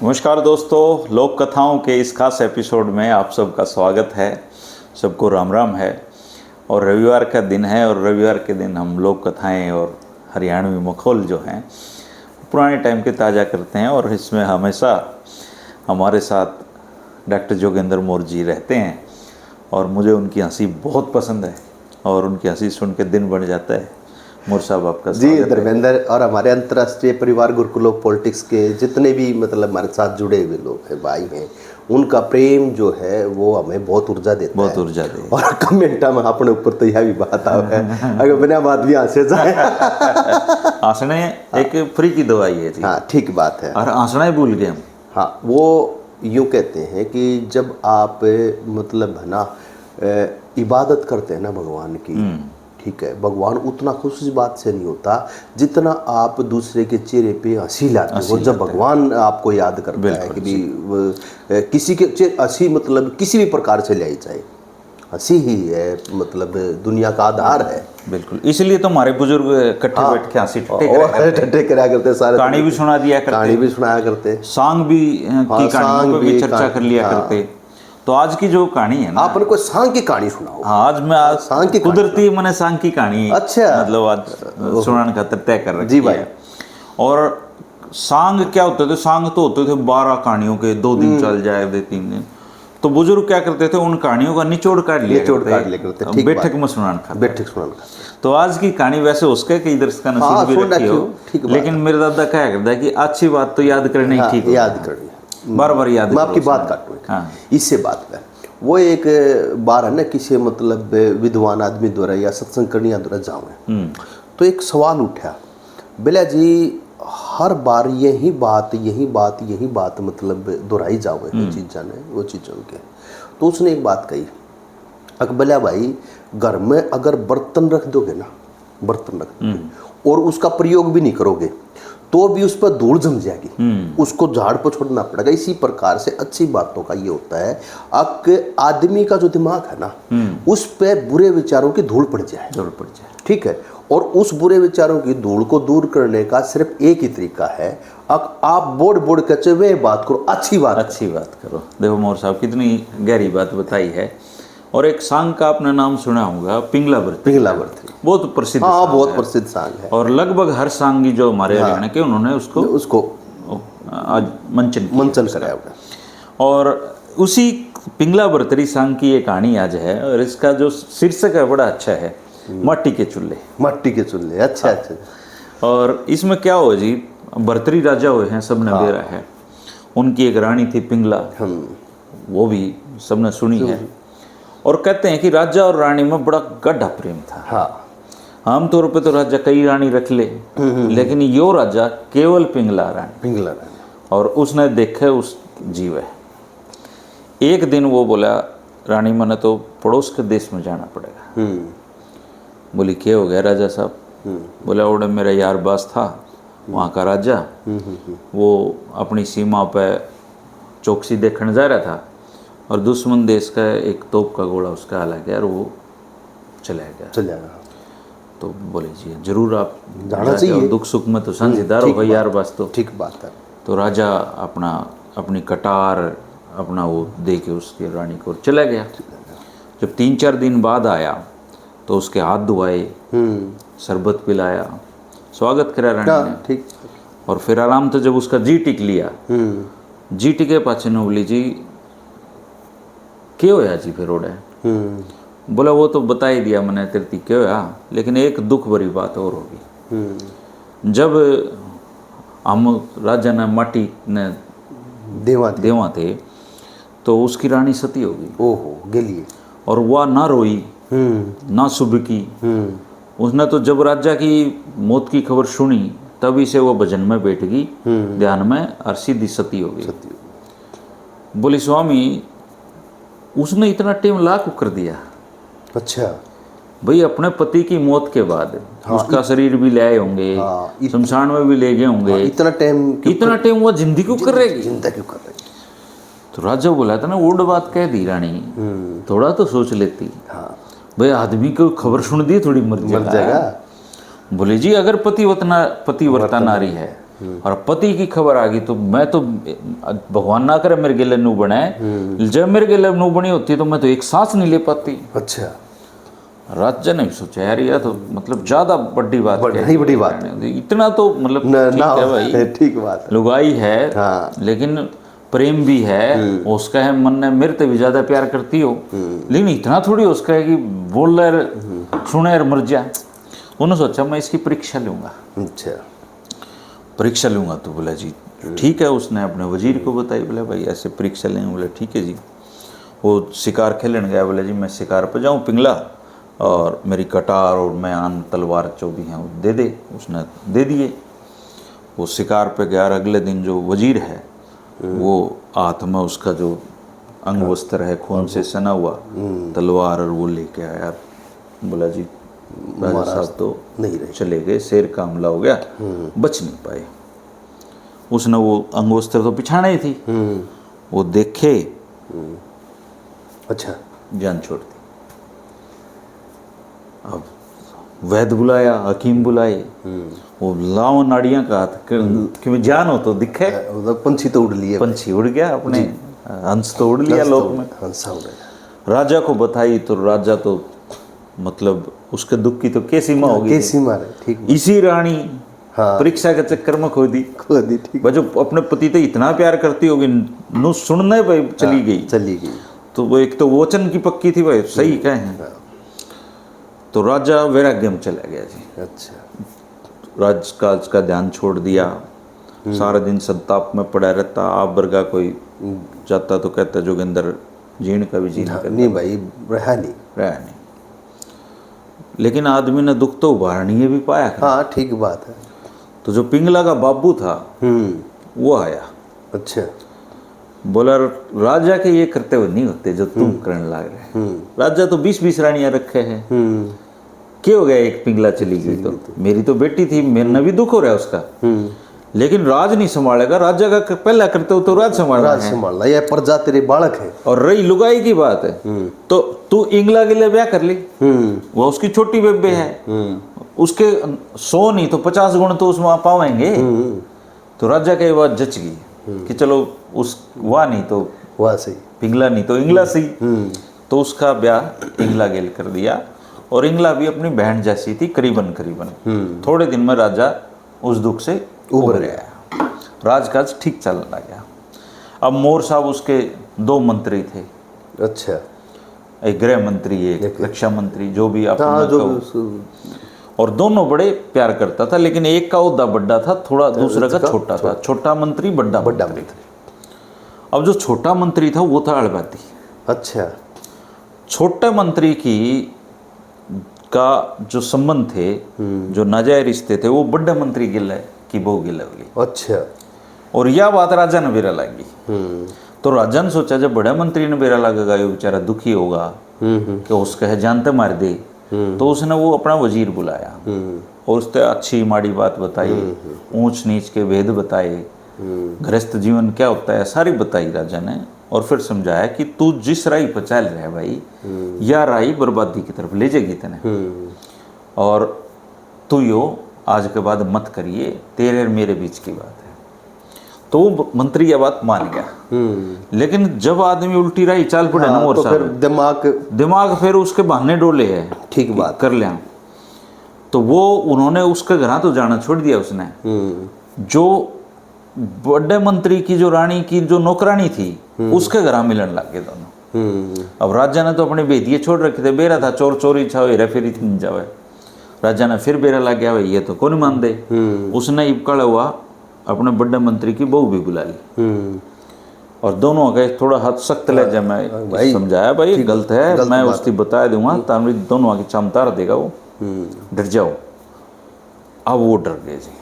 नमस्कार दोस्तों, लोक कथाओं के इस खास एपिसोड में आप सबका स्वागत है। सबको राम राम है। और रविवार का दिन है और रविवार के दिन हम लोक कथाएं और हरियाणवी मखौल जो हैं पुराने टाइम के ताज़ा करते हैं। और इसमें हमेशा हमारे साथ डॉक्टर जोगेंद्र मोर जी रहते हैं और मुझे उनकी हंसी बहुत पसंद है और उनकी हंसी सुन के दिन बढ़ जाता है। मोर साहब आपका जी धर्मेंद्र, और हमारे अंतर्राष्ट्रीय परिवार गुरुकुल ऑफ पॉलिटिक्स के जितने भी हमारे साथ जुड़े हुए लोग हैं, भाई हैं, उनका प्रेम जो है वो हमें बहुत ऊर्जा देता है। बहुत ऊर्जा दे। और कमेंटा में अपने ऊपर तो यह भी बात है, अगर बिना बात भी हंसे जाए हंसने एक फ्री की दवाई है जी। हाँ, ठीक बात है। और हंसना ही भूल गए हम। हाँ, वो यूँ कहते हैं कि जब आप इबादत करते हैं ना भगवान की, ठीक है, भगवान उतना खुश इस बात से नहीं होता जितना आप दूसरे के चेहरे पे हंसी लाते हो। जब भगवान आपको याद करता है कि भी किसी के चेहरे हंसी किसी भी प्रकार से लाई जाए, हंसी ही है दुनिया का आधार है। बिल्कुल, इसलिए तो हमारे बुजुर्ग इकट्ठे बैठ के हंसी ठट्ठे करा करते, सारे कहानी भी सुना दिया करते, कहानी भी सुनाया करते, सांग भी की कहानियों पे भी चर्चा कर लिया करते। तो आज की जो कहानी है ना, आपने कोई सांग की कहानी सुनाओ। हाँ, आज मैं सांग की कुदरती मैंने सांग की कहानी अच्छा आज सुनाने खातिर तय कर रखी जी भाई। है। और सांग क्या होते थे? सांग तो होते थे 12 कहानियों के, 2 दिन चल जाए, 3 दिन। तो बुजुर्ग क्या करते थे, उन कहानियों का निचोड़ काट लिया करते, बैठक में सुनाने का। तो आज की कहानी वैसे उसके कई दर्शक का नसीब भी रखी हो, लेकिन मेरे दादा क्या करता है कि अच्छी बात तो याद करनी, ठीक याद करनी, बार बार याद। मैं आपकी बात काटूँ। हाँ। इससे बात है, वो एक बार है ना, किसी विद्वान आदमी द्वारा या सत्संग करने द्वारा जाऊँ, तो एक सवाल उठा, बोला जी हर बार यही बात दोहराई जाओ वो चीज़ों के। तो उसने एक बात कही, बोला भाई घर में अगर बर्तन रख दोगे और उसका प्रयोग भी नहीं करोगे तो भी उस पर धूल जम जाएगी, उसको झाड़ पर छोड़ना पड़ेगा। इसी प्रकार से अच्छी बातों का ये होता है, अब आदमी का जो दिमाग है ना, उस पे बुरे विचारों की धूल पड़ जाए, ठीक है। और उस बुरे विचारों की धूल को दूर करने का सिर्फ एक ही तरीका है, आप बोर्ड कच्चे वे बात करो, अच्छी बात करो। देखो मोर साहब कितनी गहरी बात बताई है। और एक सांग का आपने नाम सुना होगा, पिंगला बर्ती। बहुत प्रसिद्ध, हाँ, बहुत प्रसिद्ध सांग है। और लगभग हर सांगी जो हमारे हरियाणा के, उन्होंने उसको आज मंचन कराया। और उसी पिंगला बर्तरी सांग की ये कहानी आज है। और इसका जो शीर्षक है बड़ा अच्छा है, मट्टी के चूल्हे। अच्छा। और इसमें क्या हो जी, बर्तरी राजा हुए हैं, सबने बेरा है। उनकी एक रानी थी पिंगला, वो भी सबने सुनी है। और कहते हैं कि राजा और रानी में बड़ा गड्ढा प्रेम था। हाँ। आमतौर पे तो राजा कई रानी रख ले, लेकिन यो राजा केवल पिंगला रानी। और उसने देखे उस जीव है। एक दिन वो बोला, रानी मैंने तो पड़ोस के देश में जाना पड़ेगा। बोली क्या हो गया राजा साहब? बोला ओडे मेरा यार बास था वहाँ का राजा, वो अपनी सीमा पे चौकसी देखने जा रहा था और दुश्मन देश का एक तोप का गोला उसका आ गया और वो चला गया। तो बोले जी जरूर आप जाना चाहिए, दुख सुख में तो साझेदार हो भाई यार बास तो। ठीक बात है। तो राजा अपनी कटार अपना वो दे के उसके रानी को चला गया। जब 3-4 दिन बाद आया तो उसके हाथ धुआए, शरबत पिलाया, स्वागत करा रानी ने, ठीक। और फिर आराम से जब उसका जी टिक लिया, जी टिके पाछे ने बोली जी क्या होया जी फिर ओडे? बोला वो तो बता ही दिया मैंने तेरे क्या होया, लेकिन एक दुख भरी बात और होगी। जब हम राजा ने माटी ने देवा थे तो उसकी रानी सती होगी। ओहो, गेली। और वह ना रोई ना सुबकी। उसने तो जब राजा की मौत की खबर सुनी तभी से वो भजन में बैठ गई ध्यान में और सीधी सती हो गई। बोली स्वामी उसने इतना टाइम लाख कर दिया। अच्छा भाई, अपने पति की मौत के बाद उसका शरीर भी ले आए होंगे, शमशान में भी ले गए होंगे, इतना टाइम वो जिंदगी क्यों कर रही? तो राजा बोला था ना, उड़ बात कह दी रानी, थोड़ा तो सोच लेती। भाई आदमी को खबर सुन दी थोड़ी मर जाएगा। बोले जी अगर पतिव्रता नारी है और पति की खबर आ गई तो मैं तो भगवान ना करे मेरे गिले नू बनाए, जब मेरे गिले नू बनी होती तो मैं तो एक सांस नहीं ले पाती। अच्छा, राजा ने भी सोचा यार ये तो मतलब ज्यादा बड़ी बात बड़ी बड़ी बात है। इतना तो मतलब ठीक है भाई, ठीक बात है। लुगाई है हाँ। लेकिन प्रेम भी है, उसका है मन ने मेरे से भी ज्यादा प्यार करती हो, लेकिन इतना थोड़ी उसका है कि बोल रहे सुने और मर जा। उन्होंने सोचा मैं इसकी परीक्षा लूंगा। अच्छा, परीक्षा लूंगा तो बोला जी ठीक है। उसने अपने वजीर को बताई, बोला भाई ऐसे परीक्षा लेंगे। बोले ठीक है जी। वो शिकार खेलने गया, बोले जी मैं शिकार पर जाऊँ पिंगला, और मेरी कटार और मैं आन तलवार जो भी हैं वो दे दे। उसने दे दिए। वो शिकार पे गया और अगले दिन जो वजीर है वो हाथ में उसका जो अंग वस्त्र है खून से सना हुआ तलवार और वो लेके आया। बोला जी राजा साहब तो नहीं रहे, चले गए, शेर का हमला हो गया, बच नहीं पाए। उसने वो अंग वस्त्र तो पिछाना ही थी, वो देखे अच्छा, जान छोड़ दी। अब वैद्य बुलाया, हकीम बुलाए, वो लाओ नाड़ियां का हाथ कि जान हो तो दिखे। मतलब पंछी तो उड़ लिए, पंछी उड़ गया, अपने हंस तो उड़ लिया लोक में। हंसा उड़ गया। राजा को बताई तो राजा तो मतलब उसके दुख की तो कैसी माँ होगी, कैसी मारे, ठीक। इसी रानी हाँ। परीक्षा के चक्कर में खो दी। ठीक, जो अपने पति तो इतना प्यार करती होगी, नु सुनने पे चली गई। तो वो एक तो वचन की पक्की थी भाई, सही कहे। तो राजा वैराग्य में चला गया जी। अच्छा, राजकाज का ध्यान छोड़ दिया, सारा दिन संताप में पड़ा रहता। आप बरगा कोई जाता तो कहता जोगिंदर जीण का भी जी नहीं भाई, रहा नहीं। लेकिन आदमी ने दुख तो उभारनी भी पाया। हाँ, ठीक बात है। तो जो पिंगला का बाबू था वो आया। अच्छा, बोला राजा के ये करते हुए नहीं होते जो तुम करने लग रहे। राजा तो 20-20 रानियां रखे हैं, क्या हो गया एक पिंगला चली गई तो मेरी तो बेटी थी, मेरे भी दुख हो रहा है उसका, लेकिन राज नहीं संभालेगा। राजा का पहला करते हो तो राज संभालना, यह प्रजा तेरे बालक है। और रही लुगाई की बात है तो तू इंगला के लिए ब्याह कर ली, वो उसकी छोटी बेबे है, उसके 100 नहीं तो 50 गुण तो उसमें पावेंगे। तो राजा का ये बात जच गई कि चलो उस वाह नहीं तो वाह सही, पिंगला नहीं तो इंगला सही। तो उसका ब्याह इंगला गेल कर दिया, और इंगला भी अपनी बहन जैसी थी करीबन। थोड़े दिन में राजा उस दुख से उबर गया, राजकाज ठीक चलने लगा। अब मोर साहब उसके 2 मंत्री थे। अच्छा, एक गृह मंत्री, एक रक्षा मंत्री, जो भी आप और दोनों बड़े प्यार करता था, लेकिन एक का ओहदा बड़ा था, थोड़ा दूसरा का छोटा था। छोटा मंत्री बड़ा मंत्री। अब जो छोटा मंत्री था वो था अड़बाती। अच्छा, छोटे मंत्री की का जो संबंध थे, जो नाजायज रिश्ते थे, वो बड़े मंत्री गिले की बहू गिले होगी। अच्छा, और यह बात राजा ने बेरा लगी। तो राजा ने सोचा जब बड़ा मंत्री ने बेरा लगेगा ये बेचारा दुखी होगा कि उसका है जानते मार दे, तो उसने वो अपना वजीर बुलाया और उससे अच्छी माड़ी बात बताई, ऊंच नीच के भेद बताए, गृहस्थ जीवन क्या होता है सारी बताई राजा ने। और फिर समझाया कि तू जिस राही पर चल रहा है भाई, यह राही बर्बादी की तरफ ले जाएगी तेने, और तू यो आज के बाद मत करिए, तेरे और मेरे बीच की बात है। तो वो मंत्री यह बात मान गया। लेकिन जब आदमी उल्टी राही चाल पड़े ना, और तो फिर दिमाग फिर उसके बहाने डोले है, ठीक बात कर लिया। तो वो उन्होंने उसके घर तो जाना छोड़ दिया उसने। जो बड़े मंत्री की जो रानी की जो नौकरानी थी उसके घर मिलन लग गए दोनों। अब राजा ने तो अपने बेदिये छोड़ रखे थे, बेरा था चोर चोरी छाओ हेरा फेरी नहीं जावे। राजा ने फिर बेरा लग गया भाई ये तो कौन मान दे। उसने इबकड़ा हुआ अपने बड़े मंत्री की बहू भी बुला ली, और दोनों गए थोड़ा हद सख्त लहजा में समझाया भाई गलत है, मैं उसकी बता दूंगा ताकि दोनों आगे चमतार देगा वो, डर जाओ। अब वो डर गए जी।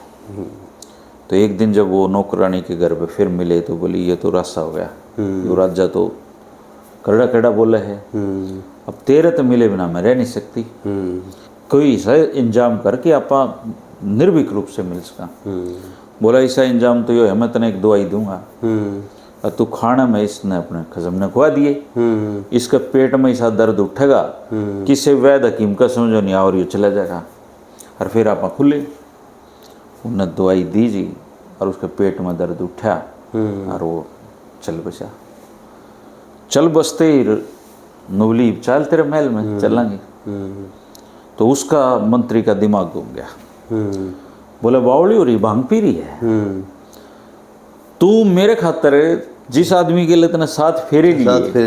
तो एक दिन जब वो नौकरानी के घर पे फिर मिले तो बोली ये तो रास्ता हो गया, तो राजा तो कड़ा कड़ा बोला है, अब तेरे तो मिले बिना मैं रह नहीं सकती, कोई ऐसा इंजाम करके आप निर्भीक रूप से मिल सका। बोला ऐसा इंजाम तो यो है मैं तने एक दवाई दूंगा, और तू खाना में इसने अपने खजम ने खुआ दिए, इसका पेट में ऐसा दर्द उठेगा किसी वैद्य हकीम का समझो नहीं और ये चला जाएगा, और फिर आप खुले। उन्हें दवाई दी जी, और उसके पेट में दर्द उठा और वो चल बचा। चल बसते ही नवली चल तेरे महल में चलेंगे। तो उसका मंत्री का दिमाग घूम गया। बोले बावली हो रही, भांग पी रही है तू, मेरे खातर जिस आदमी के लिए तने 7 फेरे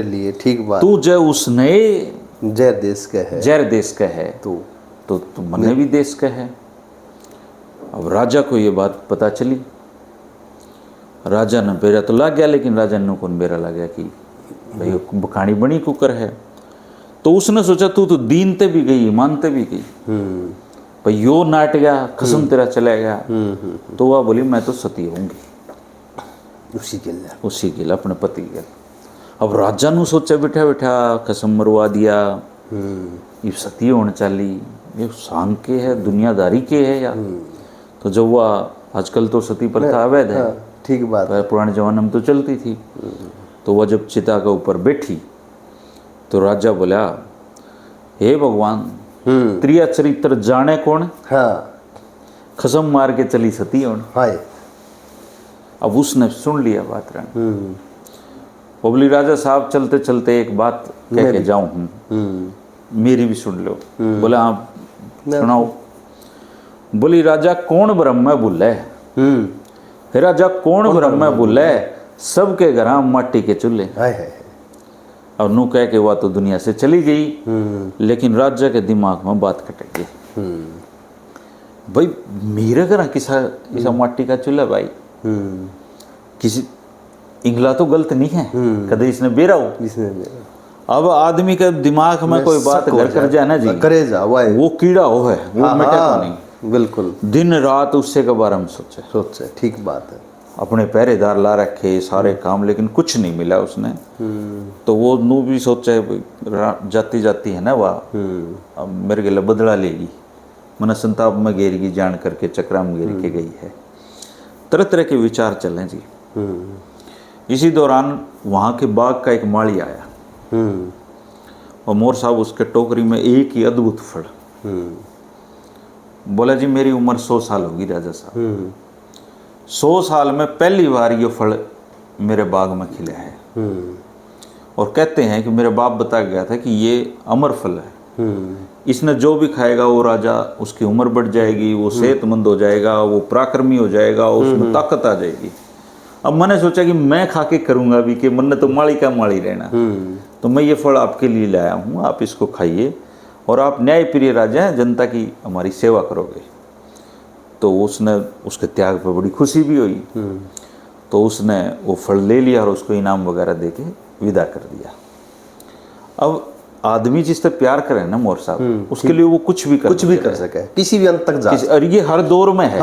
लिए, ठीक बात, तू जो उसने जहर देश का है तो मने भी देश का है। अब राजा को ये बात पता चली। राजा ने बेरा तो लग गया, लेकिन राजा ने कौन बेरा लग गया कि भाई कहानी बनी कुकर है। तो उसने सोचा तू तो दीनते भी गई, मानते भी गई, भाई यो नाट गया, खसम तेरा चला गया। तो वह बोली मैं तो सती होंगी उसी के लिए अपने पति के। अब राजा ने सोचा बैठा बैठा कसम मरवा दिया, ये सती होने चली, ये सांग के है, दुनियादारी के है यार। तो जब वह आजकल तो सती प्रथा अवैध है, ठीक बात है, पुराने जमाने में तो चलती थी। तो वह जब चिता के ऊपर बैठी तो राजा बोला हे भगवान, त्रिया चरित्र जाने कौन, खसम मार के चली सती होने। अब उसने सुन लिया बात रानी। वो बोली राजा साहब चलते चलते एक बात कह के जाऊं हूँ, मेरी भी सुन लो। बोला आप सुनाओ। बोली राजा कौन ब्रह्म बोले, राजा कौन ब्रह्म बोले, सबके घर माटी के चूल्हे। और नू कह के वह तो दुनिया से चली गई, लेकिन राजा के दिमाग में बात खटक गई। भाई मेरे घर किसा माटी का चूल्हा भाई, किसी इंगला तो गलत नहीं है, कदे इसने बेरा हो। अब आदमी के दिमाग में कोई बात घर कर जाए ना जी, करे जा वो कीड़ा हो है, वो मिटेगा नहीं। बिल्कुल, दिन रात उससे के बारे में सोचे। ठीक बात है। अपने पहरेदार ला रखे सारे काम, लेकिन कुछ नहीं मिला उसने। तो वो नू भी सोचे जाती जाती है ना वह, अब मेरे गले बदला लेगी, मन संताप में घेरेगी, जान करके चक्रा में घेर के गई है। तरह तरह के विचार चले जी। इसी दौरान वहाँ के बाग का एक माली आया और मोर साहब उसके टोकरी में एक ही अद्भुत फल। बोला जी मेरी उम्र 100 साल होगी राजा साहब, 100 साल में पहली बार ये फल मेरे बाग में खिला है। और कहते हैं कि मेरे बाप बता गया था कि ये अमर फल है, इसने जो भी खाएगा वो राजा, उसकी उम्र बढ़ जाएगी, वो सेहतमंद हो जाएगा, वो पराक्रमी हो जाएगा, उसमें ताकत आ जाएगी। अब मैंने सोचा कि मैं खा के करूंगा भी, कि मन तो माली का माली रहना। तो मैं ये फल आपके लिए लाया हूँ, आप इसको खाइए और आप न्यायप्रिय राजा हैं, जनता की हमारी सेवा करोगे। तो उसने उसके त्याग पर बड़ी खुशी भी हुई। तो उसने वो फल ले लिया और उसको इनाम वगैरह दे के विदा कर दिया। अब आदमी जिससे प्यार करे ना मोर साहब, उसके लिए वो कुछ भी कर सके, किसी भी अंत तक जा सके। और ये हर दौर में है।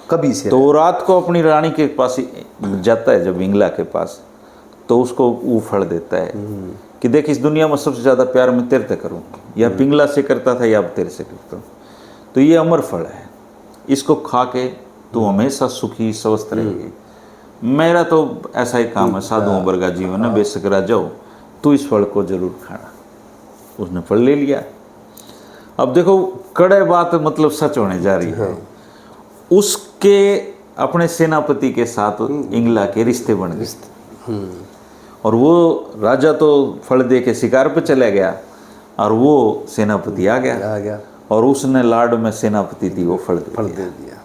कभी से तो रात को अपनी रानी के पास जाता है, जब इंगला के पास, तो उसको वो फल देता है कि देख इस दुनिया में सबसे ज्यादा प्यार मैं तेरे से करूँ, या पिंगला से करता था या अब तेरे से करता हूँ। तो ये अमर फल है, इसको खा के तू हमेशा सुखी स्वस्थ रहेगी। मेरा तो ऐसा ही काम है, साधुओं वर्गा जीवन है, बेशक राजा हो, तू इस फल को जरूर खाना। उसने फल ले लिया। अब देखो कड़े बात मतलब सच होने जा रही है। उसके अपने सेनापति के साथ इंगला के रिश्ते बन गए और वो राजा तो फल दे के शिकार पे चला गया और वो सेनापति आ गया और उसने लाड में सेनापति दी वो फल दे दिया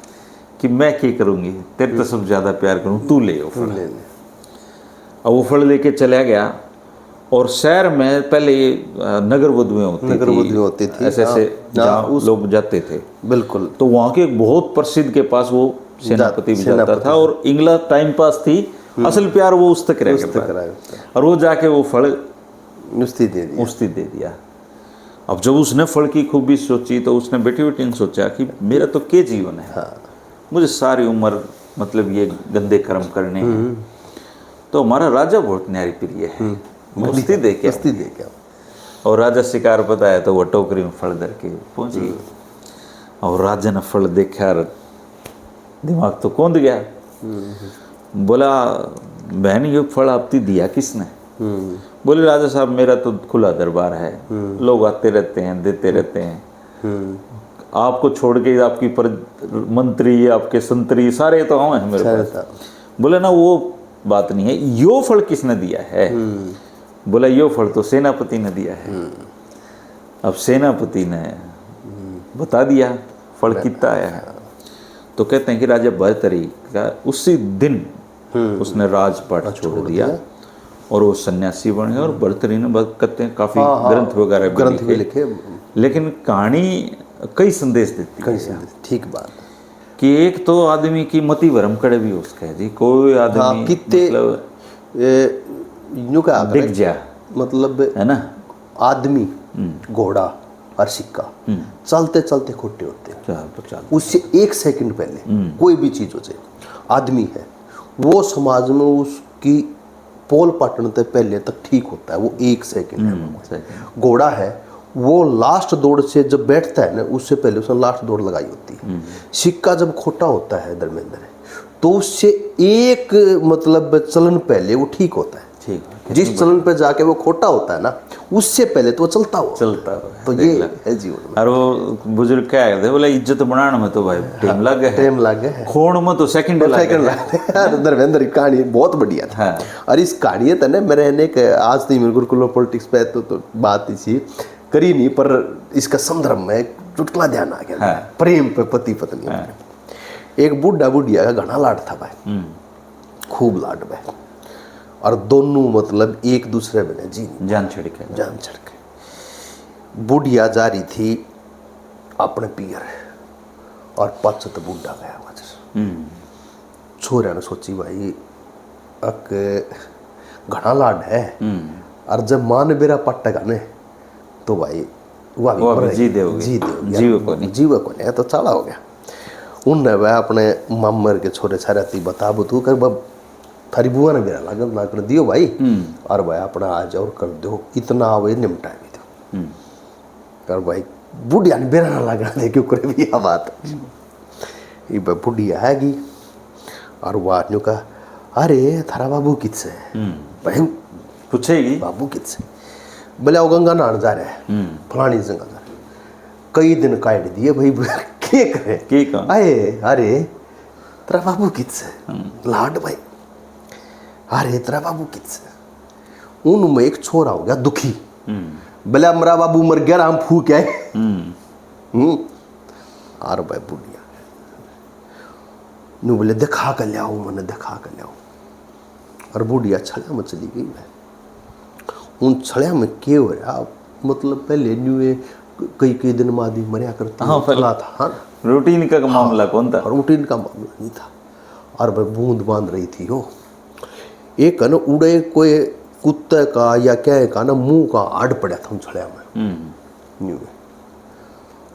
कि मैं क्या करूँगी, तेरे तो सब ज़्यादा प्यार करूँ, तू ले वो फल। अब वो फल लेके चला गया और शहर में पहले नगर वधुएं होती थी, ऐसे जहाँ लोग जाते थे। बिल्कुल। तो वहाँ के एक बहुत प्रसिद्ध के पास वो सेनापति भी जाता था और इंगला टाइम पास थी, असल प्यार वो उस तक रह गया और वो जाके वो फल उस्ती दे दिया। अब जब उसने फल की खूबी सोची तो उसने बेटी बेटी ने सोचा कि मेरा तो क्या जीवन है, मुझे सारी उम्र मतलब ये गंदे कर्म करने हैं, तो हमारा राजा बहुत न्यारी प्रिय है, उस्ती दे क्या। और राजा शिकार बताया तो वो टोकरी में फल धर के पहुंच गई। और राजा ने फल देखा, दिमाग तो कौंध गया। बोला बहन ये फल आपती दिया किसने? बोले राजा साहब मेरा तो खुला दरबार है, लोग आते रहते हैं, देते रहते हैं, आपको छोड़ के आपकी मंत्री, आपके संतरी सारे तो हम हैं मेरे पास। बोले ना वो बात नहीं है, यो फल किसने दिया है? बोला यो फल तो सेनापति ने दिया है। अब सेनापति ने बता दिया फल कितना आया है, तो कहते हैं कि राजा भर्तरी का उसी दिन उसने राजपाट छोड़ दिया और वो सन्यासी बन गया। और भर्तरी ने कहते हैं काफी ग्रंथ वगैरह भी लिखे, लेकिन कहानी कई संदेश देती है। ठीक बात कि एक तो आदमी की मति भरम कड़े भी उसका है जी, कोई आदमी मतलब दिख जा, मतलब है ना, आदमी घोड़ा और सिक्का चलते चलते खोटे होते हैं। उससे 1 सेकंड पहले कोई भी चीज हो जाए, आदमी है वो समाज में उसकी पोल पाटने से पहले तक ठीक होता है, वो 1 सेकंड है। घोड़ा है वो लास्ट दौड़ से जब बैठता है ना, उससे पहले उसने लास्ट दौड़ लगाई होती है। सिक्का जब खोटा होता है धर्मेंद्र, तो उससे एक मतलब चलन पहले वो ठीक होता है। जिस चलन पे जाके वो खोटा होता है ना, उससे पहले तो वो चलता हो। तो ये है जीवन। और वो बुजुर्ग क्या कहते, बोला इज्जत बनाने में तो भाई टाइम लगे है, खोण में तो सेकंड लगे। धर्मेंद्र कहानी बहुत बढ़िया था। और इस कहानी था ना, मेरे ने आज नहीं मेरे गुरुकुल पॉलिटिक्स पे तो बात इसी करी नहीं, पर इसका संदर्भ में चुटकुला ध्यान आ गया। प्रेम पे पति पत्नी, एक बुढ़ा बुढ़िया का घना लाड था भाई, खूब लाड भाई, और दोनों मतलब एक दूसरे में जी जान छड़ के। बुढ़िया जा रही थी अपने पियर और पच तो बुढ़ा गया वजह। छोरा ने सोची भाई अक घना लाड है, और जब मान बेरा पट्टेगा ने तो भाई वह जीव को नहीं तो चला हो गया। उनने वह अपने मामर के छोरे छारे बता बतू कर थारी बुआ ने मेरा लागत ना कर दियो भाई, और भाई अपना आज और कर दो, इतना आवे निमटा भी दो कर भाई। बुढ़िया ने बेरा ना लगना दे क्यों करे भी यह बात। ये बुढ़िया हैगी और वो आदमी का अरे थारा बाबू किससे भाई पूछेगी, बाबू किससे? बोले वो गंगा नहाने जा रहे हैं, फलानी जगह जा रहे, कई दिन काट दिए भाई, के करे आए। अरे तेरा बाबू किससे? लाड भाई। अरे तेरा बाबू किससे? उनमें एक छोरा हो गया दुखी, बोले मेरा बाबू मर गया, हम फूक आए। और भाई बुढ़िया नु बोले दिखा कर लिया, मैंने दिखा कर लिया। और बुढ़िया छड़िया में चली गई भाई। उन छड़िया में क्या हो रहा, मतलब पहले न्यू कई दिन में आदमी मरिया करता था, रूटीन का मामला कौन था? रूटीन का मामला नहीं था। और भाई बूंद बांध रही थी हो, एक है ना उड़े कोई कुत्ते का या क्या का ना मुंह का आड़ पड़ा था उन छड़िया में।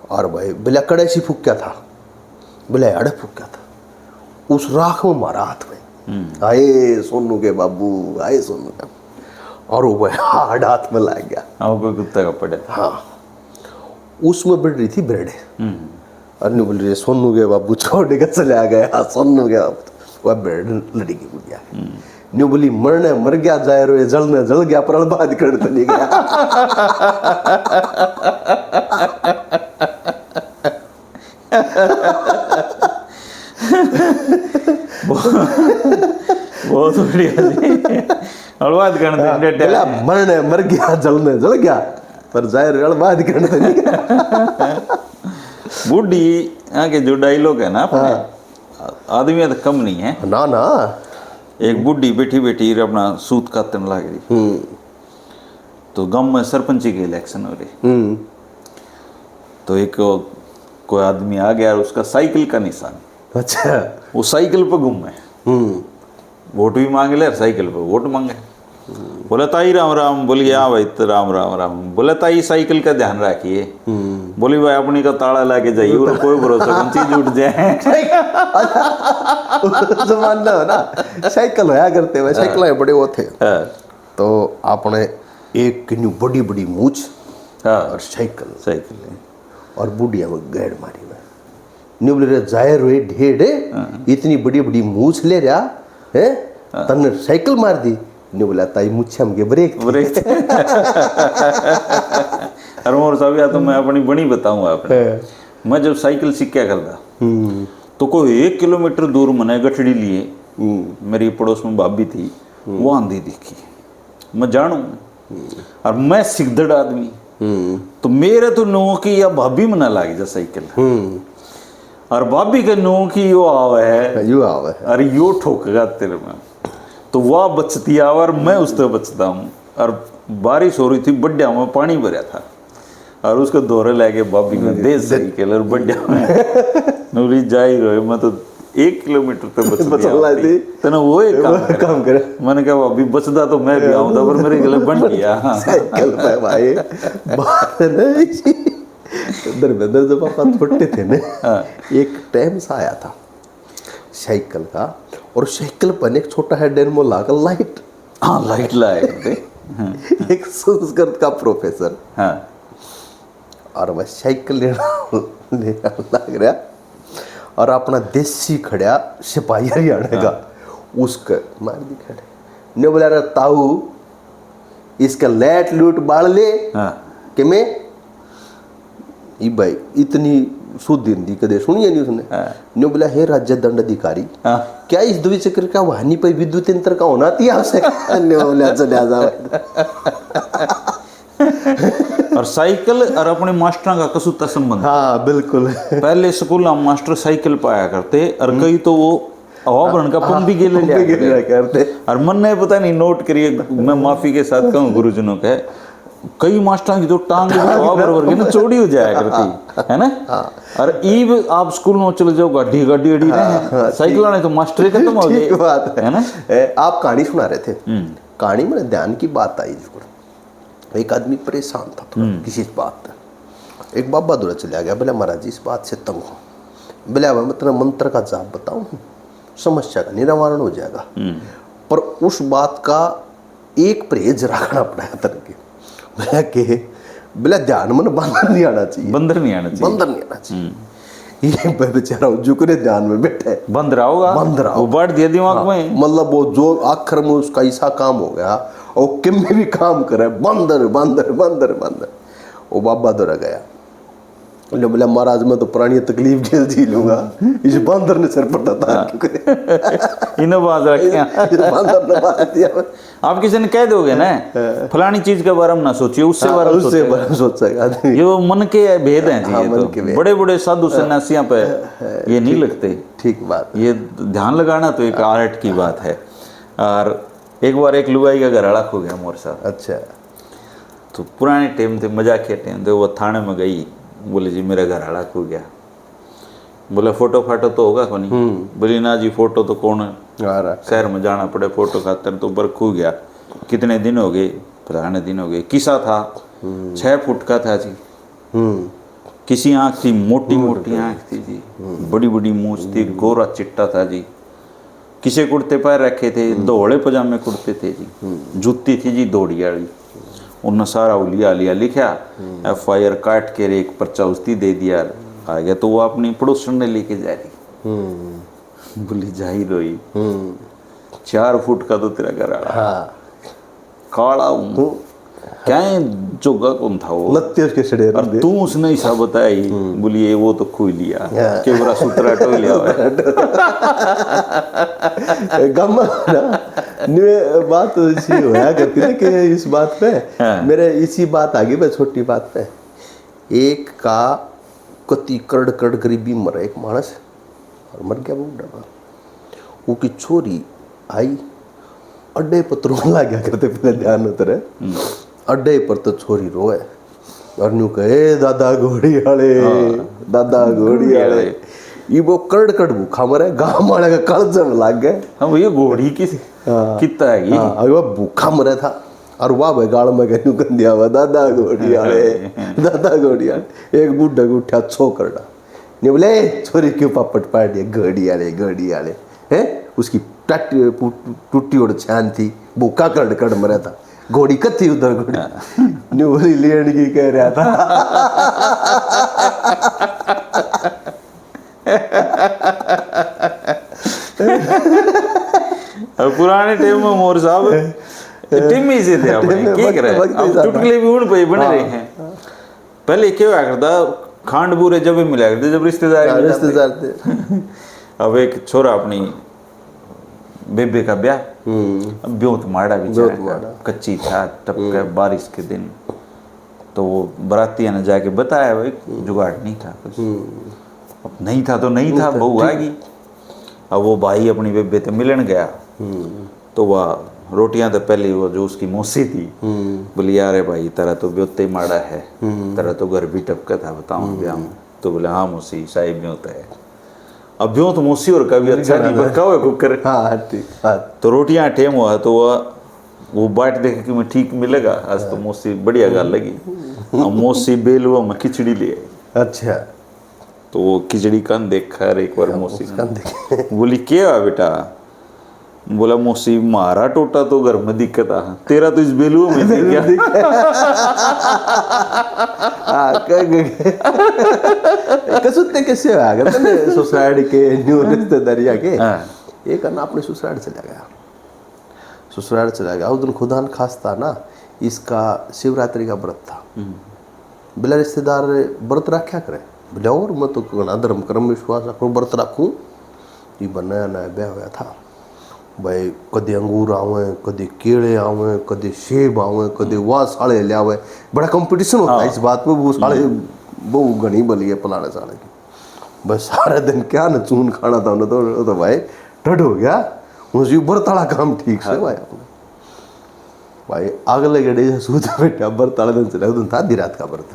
और भाई बिला कड़े सी फूक क्या था, बिला अड़े फूक क्या था, उस राख में मारा हाथ में। आए सोनू के बाबू, आए सोनू का। और वो भाई हाथ हाथ में लग गया, कोई कुत्ते का पड़ा था। हाँ, उसमें बढ़ रही थी ब्रेड। और नहीं बोल रही सोनू के बाबू छोड़ के चले आ गया, सोनू के बाबू वह ब्रेड लड़ी की बुढ़िया न्यू बोली मरने मर गया, जाए रो जलने जल गया, पर अलबाद कर तो नहीं गया। बहुत बढ़िया जी, अलबाद करने बोला मरने मर गया, जलने जल गया, पर जाए रो अलबाद करने तो नहीं गया। बूढ़ी आगे जो डायलॉग है ना अपने, आदमी तो कम नहीं है ना ना। एक बुढ़ी बैठी बैठी अपना सूत काटने लग रही, तो गांव में सरपंची के इलेक्शन हो रही, तो एक कोई आदमी आ गया और उसका साइकिल का निशान, अच्छा, वो साइकिल पे घूमे, वोट भी मांगे ले, साइकिल पे वोट मांगे। बोले ताई राम राम, बोलिए हाँ भाई तो राम राम राम। बोले ताई साइकिल का ध्यान रखिए, बोली भाई अपनी का ताला लाके जाइए, और कोई भरोसा कौन चीज उठ जाए। जमाना हो ना, साइकिल होया करते हुए, साइकिल बड़े वो थे, तो आपने एक किन्यू बड़ी बड़ी मूछ और साइकिल और बुढ़िया में गैड मारी में न्यू बोले जाए रोए ढेड़, इतनी बड़ी बड़ी मूछ ले रहा है, तन्ने साइकिल मार दी। ने बोला ताई मुच्छे हमके ब्रेक और मोर साहब या तो मैं अपनी बनी बताऊंगा आपने, मैं जब साइकिल सीखा करता तो कोई 1 किलोमीटर दूर मैंने गठड़ी लिए, मेरी पड़ोस में भाभी थी, वो आंधी दिखी, मैं जानू और मैं सिगदड़ आदमी, तो मेरे तो नो की या भाभी में ना लागी जा साइकिल, और भाभी के नो की यो आवे है अरे यो ठोकेगा तेरे में, तो वह बचती है और मैं उससे बचता हूँ। और बारिश हो रही थी, बढ़िया में पानी भरा था और उसको दौरे लाके भाभी को दे साइकिल और बढ़िया में नूरी जा ही रहे, मैं तो 1 किलोमीटर तक बच गया तना वो एक काम करे। मैंने कहा भाभी बचदा तो मैं भी आऊँ, पर मेरे गले बन गया साइकिल पे भाई बात नहीं। धर्मेंद्र जब अपन छोटे थे ना, एक टाइम सा आया था साइकिल का, और साइकिल पर एक छोटा है डेनमो लगा लाइट, हाँ लाइट लाए एक संस्कृत का प्रोफेसर, हाँ, और वह साइकिल लेना लग रहा, और अपना देसी खड़ा सिपाही हरियाणा का उसका मार दी खड़े ने बोला रे ताऊ इसका लेट लूट बाल ले कि मैं ई भाई इतनी शुद्ध हिंदी कदे सुनी है नहीं उसने, ने बोला हे राज्य दंड अधिकारी क्या इस द्विचक्र का वाहनी पर विद्युत यंत्र का होना थी आवश्यक, ने बोला चले जा। और साइकिल और अपने मास्टर का कसूता संबंध, हाँ बिल्कुल। पहले स्कूल में मास्टर साइकिल पाया करते, और कई तो वो हवा भरन का पंप भी गेले करते, और मन ने पता नहीं नोट करिए, मैं माफी के साथ कहूँ गुरुजनों के, कई मास्टर की तो टांग हवा भर के ना चौड़ी हो जाया करती है ना, और ईब आप स्कूल में चले जाओ गाड़ी गाड़ी अड़ी रहे साइकिल ने तो मास्टर खत्म हो गए, बात है ना। आप कहानी सुना रहे थे, कहानी में ध्यान की बात आई, एक आदमी परेशान था थोड़ा किसी बात पे, एक बाबा दूर चला गया, बोला महाराज जी इस बात से तंग हो, बोला मतलब मंत्र का जाप बताऊं, समस्या का निवारण हो जाएगा, पर उस बात का एक परहेज रखना पड़ेगा तरह के, बोला कि बोला ध्यान में बंदर नहीं आना चाहिए, बंदर नहीं आना चाहिए, बंदर नहीं आना चाहिए। ये बेचारा झुकने ध्यान में बैठे, बंदर आओगा, बंदर आओ, वो बढ़ दिया दिमाग में, मतलब वो जो आखिर में उसका ऐसा काम हो गया, और किम में भी काम करे, बंदर बंदर बंदर बंदर। वो बाबा दौरा गया, बोला महाराज मैं तो पुरानी तकलीफ झेल जी लूंगा, इस बंदर ने सर पर इन्हें बाज रखिया, आप किसी ने कह दोगे ना फलानी चीज के बारे में ना सोचिए, उससे बारे में सोचेगा, ये वो मन के भेद हैं जी, ये तो बड़े बड़े साधु सन्यासियों पे ये नहीं लगते। ठीक बात, ये ध्यान लगाना तो एक आर्ट की बात है। और एक बार एक लुगाई का घराड़ा खो गया मोर साहब, अच्छा, तो पुराने टाइम थे, मजाकिया टाइम थे, वो थाने में गई, बोले जी मेरा घराड़ा खो गया, बोले फोटो फाटो तो होगा कोनी, बोली ना जी फोटो तो कौन शहर में जाना पड़े फोटो खातर, तो बर खो गया, कितने दिन हो गए, पुराने दिन हो गए, किसा था 6 फुट का था जी, किसी आँख थी, मोटी मोटी आँख थी जी, बड़ी बड़ी मूछ थी, गोरा चिट्टा था जी, किसे कुर्ते पैर रखे थे, धोड़े पजामे कुर्ते थे जी, जूती थी जी दौड़ी वाली, उन्होंने सारा उलिया लिया लिखा, FIR काट के एक पर्चा उसकी दे दिया, आ गया, तो वो अपनी पड़ोसन ने लेके जा रही, बोली जाही रोई 4 फुट का तो तेरा घराड़ा, काला हूँ क्या जोगा कौन था वो, लत्ते उसके सड़े, और तू उसने ऐसा बताई, बोली ये वो तो खोई लिया के बड़ा सूत्रा टो लिया गम ना बात इसी होया करती है कि इस बात पे मेरे इसी बात आगे पे छोटी बात पे, एक का कति कड़ कड़ गरीबी मरा एक मानस, और मर गया वो, वो की छोरी आई अड्डे पर रोने लग गया करते, पहले ध्यान उतरे अड्डे पर तो छोरी रोए, और न्यू कहे दादा घोड़ी वाले, दादा घोड़ी वाले, ये वो कड़ कड़ भूखा मरे, गाँव वाले का कल जब लग गए, हाँ भैया घोड़ी कितना है, अभी वो भूखा मरे था, और वाह भाई गाड़ में गए गंदिया हुआ दादा घोड़ी वाले, दादा घोड़ी वाले, एक बूढ़ा उठा छो करना, नहीं बोले छोरी क्यों पापट पाड़ दिया, घोड़ी वाले हैं, उसकी टूटी और छान थी, भूखा कड़ कड़ मरा था, घोड़ी कथी उधर घोड़ी न्यूली लेने की कह रहा था। पुराने टाइम में मोर साहब टिम्मी से थे अपने, क्या कर रहे हैं अब चुटकुले भी उन पे बने रहे हैं। पहले क्या हुआ करता, खांड बूरे जब भी मिला करते जब रिश्तेदार थे। अब एक छोरा अपनी बेबे का ब्याह, अब ब्योत माड़ा बेचारा, कच्ची छात, टपका, बारिश के दिन। तो वो बरातिया ने जाके बताया भाई जुगाड़ नहीं था कुछ। अब नहीं था तो नहीं था, बहू आ गई। अब वो भाई अपनी बेबे से मिलन गया, तो वह रोटियां तो पहले वो जो उसकी मौसी थी बोली यार भाई तेरा तो ब्योते ही माड़ा है, तेरा तो घर भी टपका था, बताऊं ब्याह में। तो बोले हाँ मौसी साहिब ब्योत है। अब ब्योत मौसी और कभी अच्छा नहीं बरका हुआ कुकर। हाँ ठीक। तो रोटियां टेम हुआ तो वो बाट देखे कि मैं ठीक मिलेगा आज, तो मौसी बढ़िया गाल लगी। अब मौसी बेलुआ में खिचड़ी ले आई। अच्छा। तो वो खिचड़ी कान देखा एक बार मौसी बोली क्या है बेटा? बोला मौसी मारा टोटा तो घर में दिक्कत आ, तेरा तो इस बेलुआ में नहीं गया। कसुत्ते कैसे आ गए सोसाइटी के न्यू रिश्तेदारिया के। एक अन्ना अपने ससुराल चला गया, ससुराल चला गया। उस दिन खुदा न खास्ता ना इसका शिवरात्रि का व्रत था। बिला रिश्तेदार व्रत रखा करे, बोले और मैं तो घना धर्म कर्म विश्वास रखूँ व्रत रखूँ। ये नया नया ब्याह हुआ था भाई, कदे अंगूर आवे, कदे केले आवे, कदे सेब आवे, कदे वाह साले ले आवे। बड़ा कंपटीशन होता है इस बात में। वो साले बहु घनी बली है फलाने साले की। बस सारे दिन क्या न चून खाना था उन्हें, तो भाई टड हो गया। मुझे बरताड़ा काम ठीक से भाई अपने भाई अगले गड्ढे से सूत बैठा बरताड़ा दिन चला उधर था आधी रात का व्रत।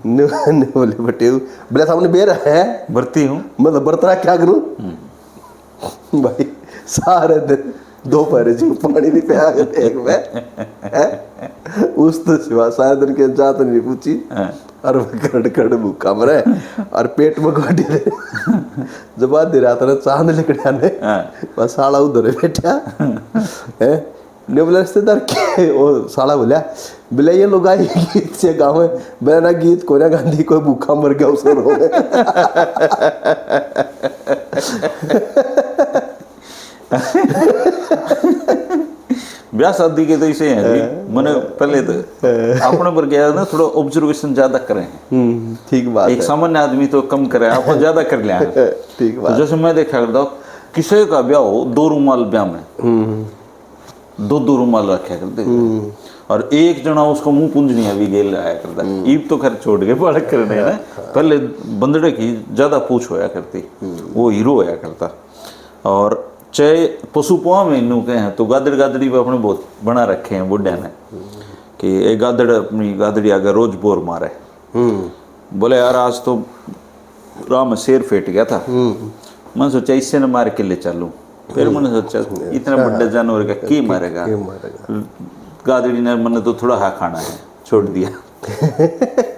ने बोले बटे बोले सामने बेर है बरती हूँ मतलब बरतरा क्या करूँ भाई। सारे दिन दोपहर जी पानी नहीं पिया एक में उस तो सिवा सारे दिन के जात नहीं पूछी और कड़ कड़ भूखा मरे और पेट में गाड़ी रहे। जब आधी रात ने चांद लिकड़ा ने बस साला उधर बैठा है ने बोला रिश्तेदार के वो साला बोला बोले ये लोग आए गीत से गाँव में बिना गीत कोरिया गांधी कोई भूखा मर गया उसे रो ब्याह शादी के तो इसे हैं जी। मैंने पहले तो अपने पर गया ना थोड़ा ऑब्जर्वेशन ज्यादा करें। ठीक बात एक सामान्य आदमी तो कम करे, आप ज्यादा कर लिया। ठीक बात। तो जैसे मैं देखा करता हूँ किसी का ब्याह हो, 2 रुमाल ब्याह में 2 रुमाल रखा करते और एक जना उसको मुंह पूंजनी अभी गेल आया करता। ईब तो खैर छोड़ के बालक करने ना, पहले बंदड़े की ज्यादा पूछ होया करती, वो हीरो होया करता। और चाहे पशु पुआ में इनू कहे हैं तो गादड़ गादड़ी पे अपने बहुत बना रखे हैं बुढ़े ने कि एक गादड़ अपनी गादड़ी आगे रोज बोर मारे। बोले यार आज तो राह में शेर फेट गया था, मैंने सोचा इससे न मार के ले चलूं। फिर मैंने सोचा इतना बड़े जानवर का की मारेगा। गादड़ी ने मैंने तो थोड़ा हा खाना है छोड़ दिया।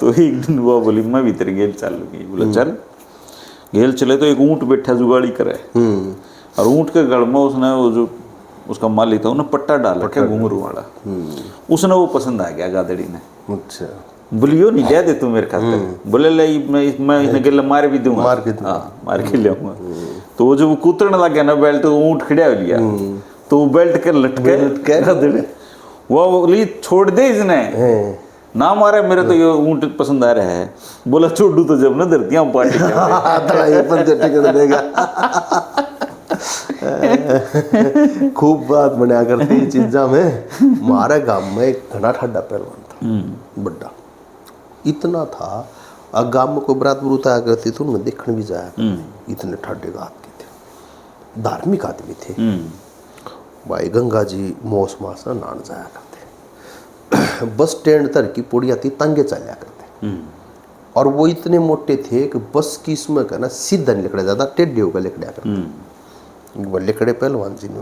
तो एक दिन वो बोली मैं भी तेरे गेल चलूंगी। बोला चल। गेल चले तो एक ऊँट बैठा जुगाड़ी करे और ऊँट के गल में उसने वो जो उसका मालिक था उन्हें पट्टा डाल रखा घुंघरू वाला। उसने वो पसंद आ गया गादड़ी ने। अच्छा बोलियो नहीं दे दे तू मेरे खाते। बोले ले मैं इन्हें गेल मार भी दूंगा, मार के ले आऊंगा। तो वो जो कूतरने लग गया ना बेल्ट, तो ऊँट खड़ा लिया तो वो बेल्ट के लटके गादड़ी वो बोली छोड़ दे इसने ना मारे, मेरे तो ये ऊँट पसंद आ रहा है। बोला छोड़ू तो जब ना धरतियाँ पार्टी खूब बात बनया करती चीजा में। हमारे गांव में एक घना ठाडा पहलवान था बड़ा, इतना था और गांव में कोई बरात बुरूत आया करती तो उनमें देखने भी जाया करती। इतने ठाडे गात के थे, धार्मिक आदमी थे भाई। गंगा जी मौस मास नहान जाया करते, बस स्टैंड तक की पुड़िया थी तंगे चलिया करते। और वो इतने मोटे थे कि बस की इसमें कहना सीधा नहीं लिखड़ा जाता, टेढ़े होकर लिखड़ा करते। लिखड़े पहलवान जी ने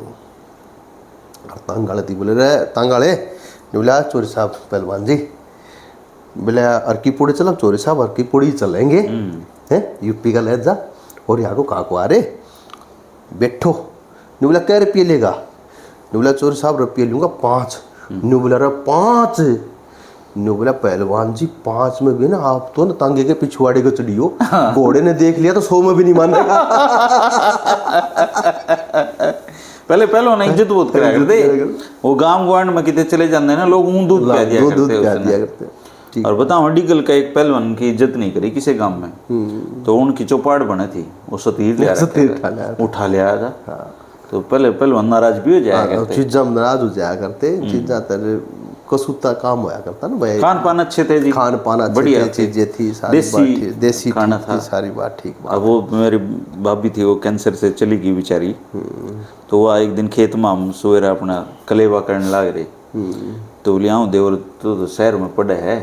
तांगाले थी। बोले रे तांगाले ने बोला चोरी साहब पहलवान जी, बोले अर्की पुड़ी चला चोरी साहब अर्की पुड़ी चलेंगे हैं यूपी का लहजा और यहाँ को कहाँ को आ रहे बैठो। ने बोला क्या रुपये लेगा? ने बोला चोरी साहब रुपये लूँगा 5। ने बोला रे 5? ने बोला पहलवान जी 5 में भी ना आप तो ना तांगे के पिछवाड़े को चढ़ियो, घोड़े ने देख लिया तो 100 में भी नहीं मानेगा। पहले पहलवान इज्जत बहुत कराया करते। वो गांव ग्वांड में कितने चले जाते हैं ना लोग ऊँ दूध पिया दिया करते। और बताओ डिगल का एक पहलवान की इज्जत नहीं करी किसी गांव में, तो उनकी चौपाट बने थी, वो सतीर उठा ले आया था। तो पहले पहलवान नाराज भी हो जाया करते, चीजा में नाराज हो जाया करते, चीजा तेरे कसूता काम होया करता ना भाई। खान पान अच्छे थे जी, खान पान अच्छे बढ़िया चीजें थी, सारी बात ठीक, देसी खाना था, सारी बात ठीक। अब वो मेरी भाभी थी, वो कैंसर से चली गई बेचारी, तो वह एक दिन खेत में हम सवेरा अपना कलेवा करने लग रहे, तो बोले आओ देवर तो शहर में पड़ा है,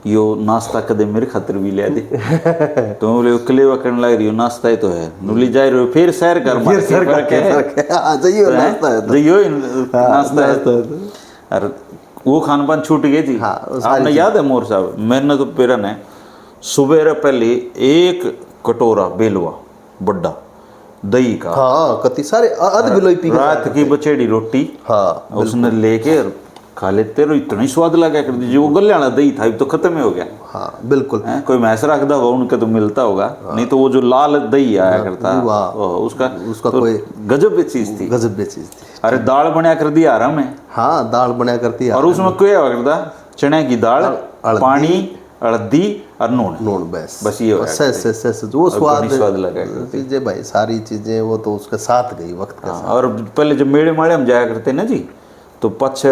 यो नाश्ता कदे मेरे खातर भी ले दे। तो बोले वो कलेवा करने लग रही हो, नाश्ता ही तो है, नुली जा रहे हो फिर शहर कर मार नाश्ता है। और वो खान पान छूट गई थी। आपने याद है मोर साहब, मैंने तो पेरा ने सुबह पहले एक कटोरा बेलवा बड्डा दही का, हाँ कति सारे अध गिलोई पी, रात की बचेड़ी रोटी, हाँ उसने लेके खा लेते रहो, इतना ही स्वाद लगा कर दीजिए। वो गले वाला दही था तो खत्म ही हो गया। हाँ बिल्कुल, कोई भैंस रखता होगा उनके तो मिलता होगा, नहीं तो वो जो लाल दही आया करता उसका तो कोई गजब चीज थी, गजब चीज थी। अरे दाल बनाया कर दी आराम है, हाँ दाल बनाया करती है, और उसमें क्या हुआ करता, चने की दाल, पानी, हल्दी और नून, बस ये हो गया। वो स्वाद लगा चीजें भाई, सारी चीजें वो तो उसके साथ गई वक्त के साथ। और पहले जब मेड़े माड़े हम जाया करते ना जी, तो पछ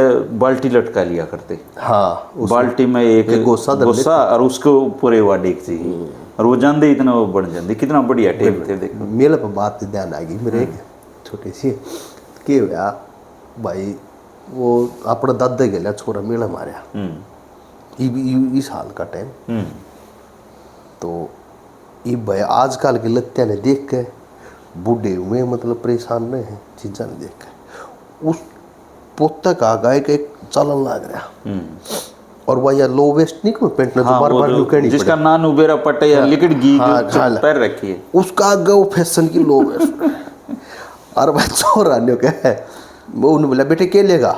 बाल्टी लटका लिया करते, हाँ बाल्टी में एक गोसा और उसके ऊपर एक डेक चाहिए, और वो जानते इतना वो बन जाते, कितना बढ़िया टेप थे। देखो मेरे पर बात ध्यान आ गई मेरे, एक छोटी सी के हुआ भाई, वो अपना दादा गया छोरा मेला मारिया इस हाल का टाइम, तो ये भाई आजकल के लत्या ने देख के बूढ़े हुए मतलब परेशान नहीं है, चीजा ने देख के उस पोता का गाय के चलन लग रहा, और वह या लो वेस्ट नहीं कोई पेंट ने, बार बार लुकनी जिसका नान उबेरा पट्टे या लिकड़ गी पैर रखी है, उसका आगे वो फैशन की लो वेस्ट। और भाई छोरा ने कहा, वो उन्होंने बोला बेटे क्या लेगा,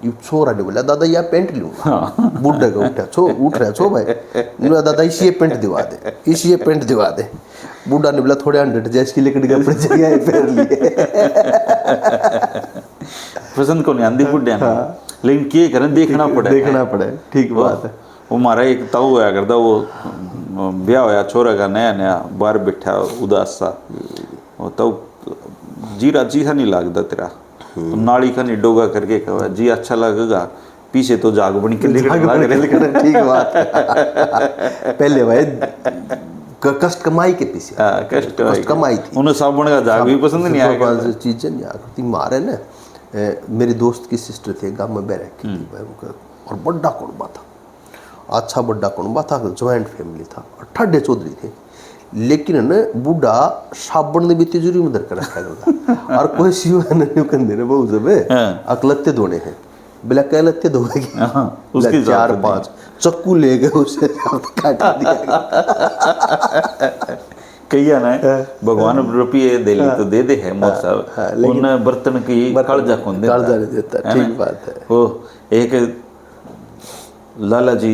ये छोरा ने बोला दादा यह पेंट लूंगा। बुढ़ा का उठा उठ रहा छो भाई, दादा इसी पेंट दिवा दे, इसी पेंट दिवा दे। बुढ़ा ने बोला थोड़े 100 जैसे की लकड़ी के अपने जगह पहन लिए। पसंद को नहीं आंदी बुढ़े, लेकिन क्या करें, देखना पड़े, ठीक बात है। वो हमारा एक ताऊ होया करता, वो ब्याह होया छोरा का नया बाहर बैठा उदास सा, वो ताऊ जीरा जी सा नहीं लगता तेरा, तो नाड़ी का नहीं डोगा करके कहा जी अच्छा लगेगा, पीछे तो जाग बनी के लिखना। ठीक बात पहले भाई कष्ट कमाई के पीछे, कष्ट कमाई थी, उन्हें साबुन का जाग भी पसंद नहीं आया, चीजें नहीं आती। मारे ना मेरी दोस्त की सिस्टर थे गाँव में बैरक की थी भाई, और बड़ा कुनबा था, अच्छा बड़ा कुनबा था, ज्वाइंट फैमिली था, ठड्डे चौधरी थे, लेकिन न बूढ़ा साबुन ने भी तिजोरी में धर कर रखा करता, और कोई सीवा नहीं कंधे ने बहु जब अकलत्ते धोने हैं, बिला कह लत्ते धोएगी उसकी 4-5 चक्कू ले गए उसे काट दिया। कहिया ना भगवान रुपये दे ली तो दे दे है मोर साहब, उन बर्तन की कर्जा कौन देता, ठीक बात है। वो एक लाला जी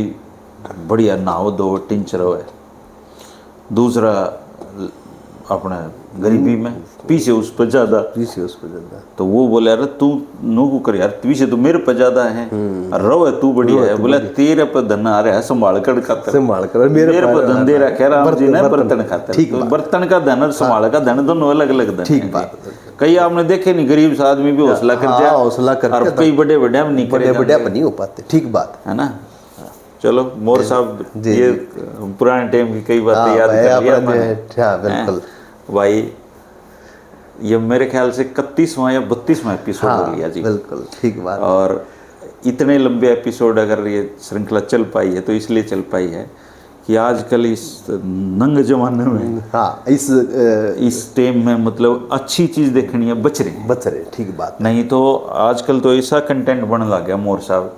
बढ़िया नहाओ धो टिंचर है, दूसरा अपने गरीबी में पीछे उस पर ज्यादा, तो वो बोले अरे तू नू कर यार, पीछे तो मेरे पर ज्यादा है, रो है तू बढ़िया है, बोला तेरे पर धन आ रहा है संभाल कर मेरे पर धन दे रखा राम जी ने बर्तन खाते, तो बर्तन का धन और संभाल का धन दोनों अलग अलग धन। ठीक बात, कई आपने देखे नहीं गरीब सा आदमी भी हौसला कर जाए, हौसला कर, कई बड़े बड़े नहीं हो पाते, ठीक बात है ना। चलो मोर साहब, ये पुराने टाइम की कई बातें याद कर बिल्कुल भाई, ये मेरे ख्याल से 31वां या 32वां एपिसोड हो गया जी, बिल्कुल ठीक बात। और इतने लंबे एपिसोड अगर ये श्रृंखला चल पाई है तो इसलिए चल पाई है कि आजकल इस नंग जमाने में, हाँ इस टाइम में मतलब अच्छी चीज देखनी है, बच रहे, ठीक बात। नहीं तो आजकल तो ऐसा कंटेंट बनने लग गया मोर साहब,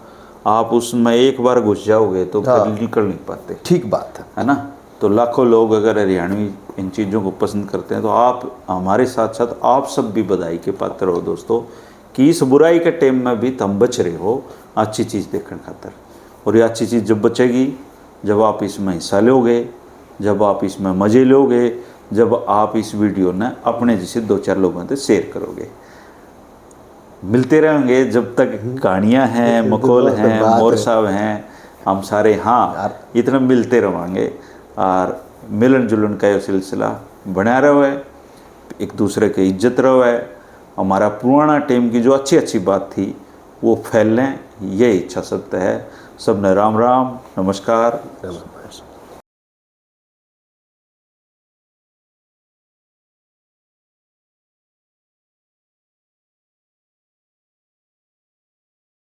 आप उसमें एक बार घुस जाओगे तो फिर निकल नहीं पाते, ठीक बात है ना। तो लाखों लोग अगर हरियाणवी इन चीज़ों को पसंद करते हैं, तो आप हमारे साथ साथ आप सब भी बधाई के पात्र हो दोस्तों, कि इस बुराई के टाइम में भी तुम बच रहे हो अच्छी चीज़ देखने खातर। और ये अच्छी चीज़ जब बचेगी, जब आप इसमें हिस्सा लोगे, जब आप इसमें मज़े लोगे, जब आप इस वीडियो ने अपने जैसे 2-4 लोगों से शेयर करोगे। मिलते रहेंगे जब तक कहानियाँ हैं, मखौल हैं, मोर साहब हैं, हम सारे हाँ इतना मिलते रहेंगे और मिलन जुलन का ये सिलसिला बना रहे, एक दूसरे की इज्जत रहे, हमारा पुराना टाइम की जो अच्छी अच्छी बात थी वो फैल लें, ये इच्छा सत्य है। सब ने राम राम, नमस्कार।